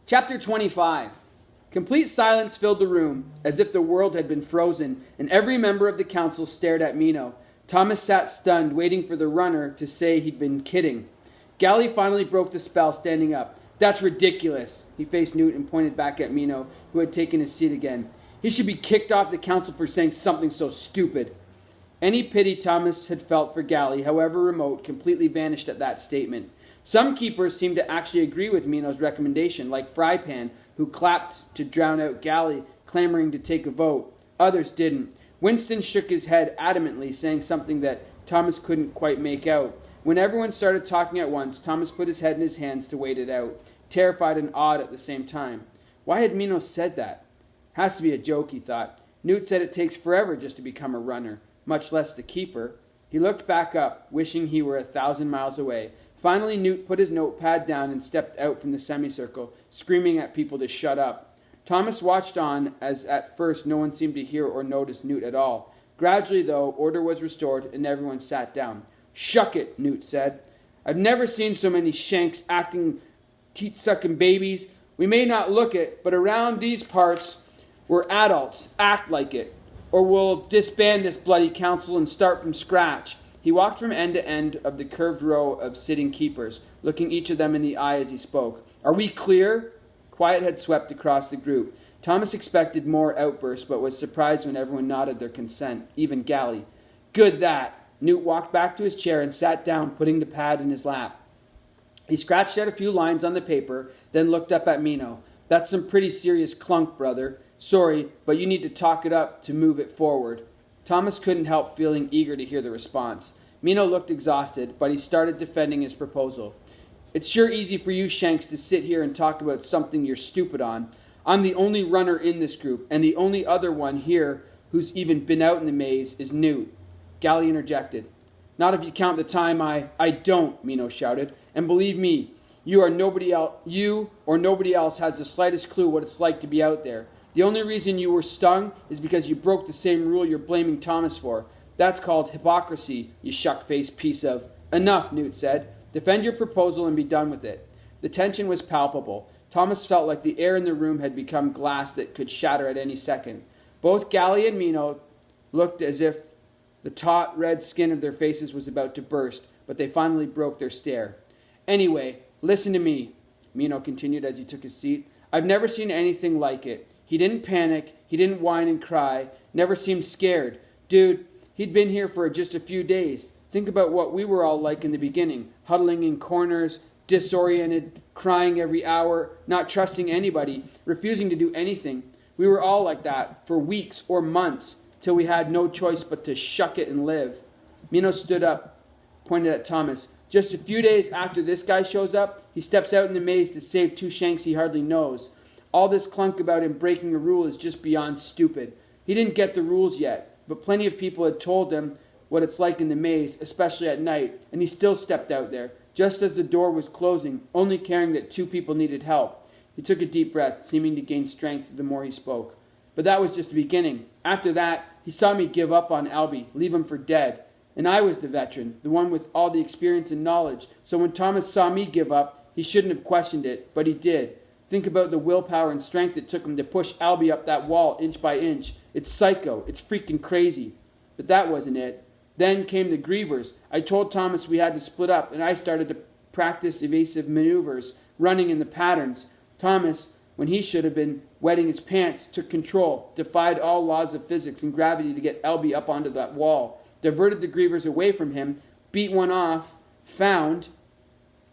Chapter 25. Complete silence filled the room, as if the world had been frozen, and every member of the council stared at Mino. Thomas sat stunned, waiting for the runner to say he'd been kidding. Gally finally broke the spell, standing up. "That's ridiculous." He faced Newt and pointed back at Mino, who had taken his seat again. "He should be kicked off the council for saying something so stupid." Any pity Thomas had felt for Gally, however remote, completely vanished at that statement. Some keepers seemed to actually agree with Mino's recommendation, like Frypan, who clapped to drown out Gally, clamoring to take a vote. Others didn't. Winston shook his head adamantly, saying something that Thomas couldn't quite make out. When everyone started talking at once, Thomas put his head in his hands to wait it out, terrified and awed at the same time. Why had Mino said that? Has to be a joke, he thought. Newt said it takes forever just to become a runner, much less the keeper. He looked back up, wishing he were 1,000 miles away. Finally, Newt put his notepad down and stepped out from the semicircle, screaming at people to shut up. Thomas watched on, as at first no one seemed to hear or notice Newt at all. Gradually, though, order was restored and everyone sat down. "Shuck it," Newt said. "I've never seen so many shanks acting teat-sucking babies. We may not look it, but around these parts we're adults. Act like it, or we'll disband this bloody council and start from scratch." He walked from end to end of the curved row of sitting keepers, looking each of them in the eye as he spoke. "Are we clear?" Quiet had swept across the group. Thomas expected more outbursts, but was surprised when everyone nodded their consent, even Gally. "Good that." Newt walked back to his chair and sat down, putting the pad in his lap. He scratched out a few lines on the paper, then looked up at Mino. "That's some pretty serious clunk, brother. Sorry, but you need to talk it up to move it forward." Thomas couldn't help feeling eager to hear the response. Mino looked exhausted, but he started defending his proposal. "It's sure easy for you Shanks to sit here and talk about something you're stupid on. I'm the only runner in this group, and the only other one here who's even been out in the maze is Newt." Gally interjected. "Not if you count the time I don't," Mino shouted. "And believe me, you or nobody else has the slightest clue what it's like to be out there. The only reason you were stung is because you broke the same rule you're blaming Thomas for. That's called hypocrisy, you shuck-faced piece of—" "Enough," Newt said. "Defend your proposal and be done with it." The tension was palpable. Thomas felt like the air in the room had become glass that could shatter at any second. Both Gally and Mino looked as if the taut red skin of their faces was about to burst, but they finally broke their stare. "Anyway, listen to me," Mino continued as he took his seat. "I've never seen anything like it. He didn't panic. He didn't whine and cry. Never seemed scared. Dude, he'd been here for just a few days. Think about what we were all like in the beginning, huddling in corners, disoriented, crying every hour, not trusting anybody, refusing to do anything. We were all like that for weeks or months, till we had no choice but to shuck it and live." Mino stood up, pointed at Thomas. "Just a few days after this guy shows up, he steps out in the maze to save two Shanks he hardly knows. All this clunk about him breaking a rule is just beyond stupid. He didn't get the rules yet, but plenty of people had told him what it's like in the maze, especially at night, and he still stepped out there, just as the door was closing, only caring that two people needed help." He took a deep breath, seeming to gain strength the more he spoke. "But that was just the beginning. After that, he saw me give up on Albie, leave him for dead. And I was the veteran, the one with all the experience and knowledge. So when Thomas saw me give up, he shouldn't have questioned it, but he did. Think about the willpower and strength it took him to push Albie up that wall inch by inch. It's psycho. It's freaking crazy. But that wasn't it. Then came the Grievers. I told Thomas we had to split up, and I started to practice evasive maneuvers, running in the patterns. Thomas, when he should have been wetting his pants, took control, defied all laws of physics and gravity to get Albie up onto that wall, diverted the Grievers away from him, beat one off, found—"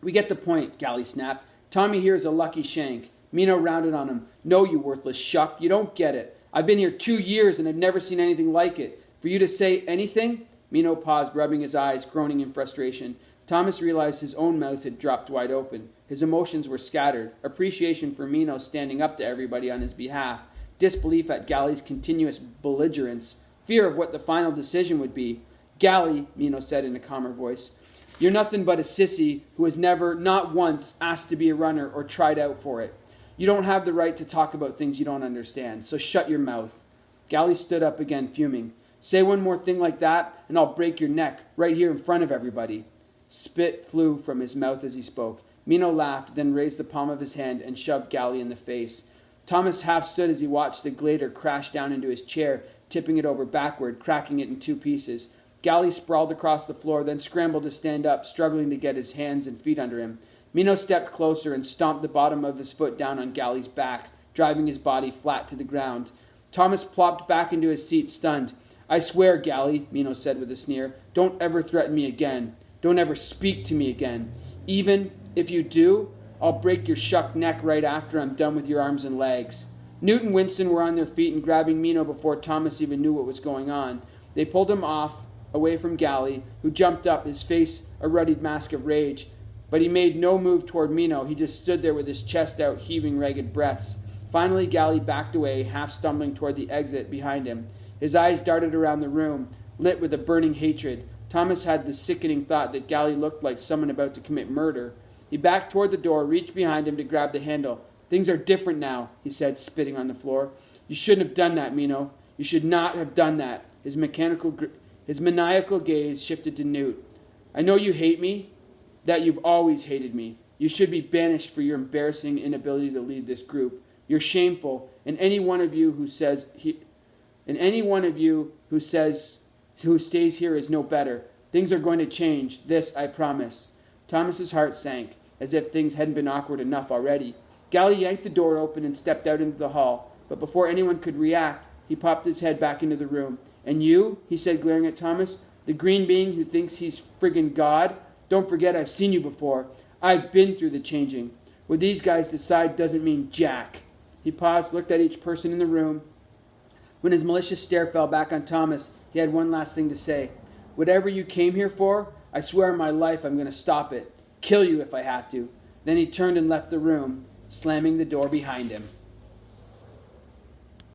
"We get the point," Gally snapped. "Tommy here is a lucky shank." Mino rounded on him. "No, you worthless shuck. You don't get it. I've been here 2 years and I've never seen anything like it. For you to say anything—" Mino paused, rubbing his eyes, groaning in frustration. Thomas realized his own mouth had dropped wide open. His emotions were scattered. Appreciation for Mino standing up to everybody on his behalf. Disbelief at Gally's continuous belligerence. Fear of what the final decision would be. "Gally," Mino said in a calmer voice, "you're nothing but a sissy who has never, not once, asked to be a runner or tried out for it. You don't have the right to talk about things you don't understand, so shut your mouth." Gally stood up again, fuming. "Say one more thing like that, and I'll break your neck, right here in front of everybody." Spit flew from his mouth as he spoke. Mino laughed, then raised the palm of his hand and shoved Gally in the face. Thomas half stood as he watched the glader crash down into his chair, tipping it over backward, cracking it in two pieces. Gally sprawled across the floor, then scrambled to stand up, struggling to get his hands and feet under him. Mino stepped closer and stomped the bottom of his foot down on Gally's back, driving his body flat to the ground. Thomas plopped back into his seat, stunned. "I swear, Gally," Mino said with a sneer, "don't ever threaten me again. Don't ever speak to me again. Even if you do, I'll break your shuck neck right after I'm done with your arms and legs." Newt and Winston were on their feet and grabbing Mino before Thomas even knew what was going on. They pulled him away from Gally, who jumped up, his face a ruddy mask of rage. But he made no move toward Mino. He just stood there with his chest out, heaving ragged breaths. Finally, Gally backed away, half stumbling toward the exit behind him. His eyes darted around the room, lit with a burning hatred. Thomas had the sickening thought that Gally looked like someone about to commit murder. He backed toward the door, reached behind him to grab the handle. "Things are different now," he said, spitting on the floor. "You shouldn't have done that, Mino. You should not have done that." His maniacal gaze shifted to Newt. "I know you hate me, that you've always hated me. You should be banished for your embarrassing inability to lead this group. You're shameful, and any one of you who stays here is no better. Things are going to change. This I promise." Thomas's heart sank, as if things hadn't been awkward enough already. Gally yanked the door open and stepped out into the hall, but before anyone could react, he popped his head back into the room. "And you," he said, glaring at Thomas, "the green being who thinks he's friggin' God, don't forget I've seen you before. I've been through the changing. What these guys decide doesn't mean jack." He paused, looked at each person in the room. When his malicious stare fell back on Thomas, he had one last thing to say. "Whatever you came here for, I swear on my life I'm going to stop it. Kill you if I have to." Then he turned and left the room, slamming the door behind him.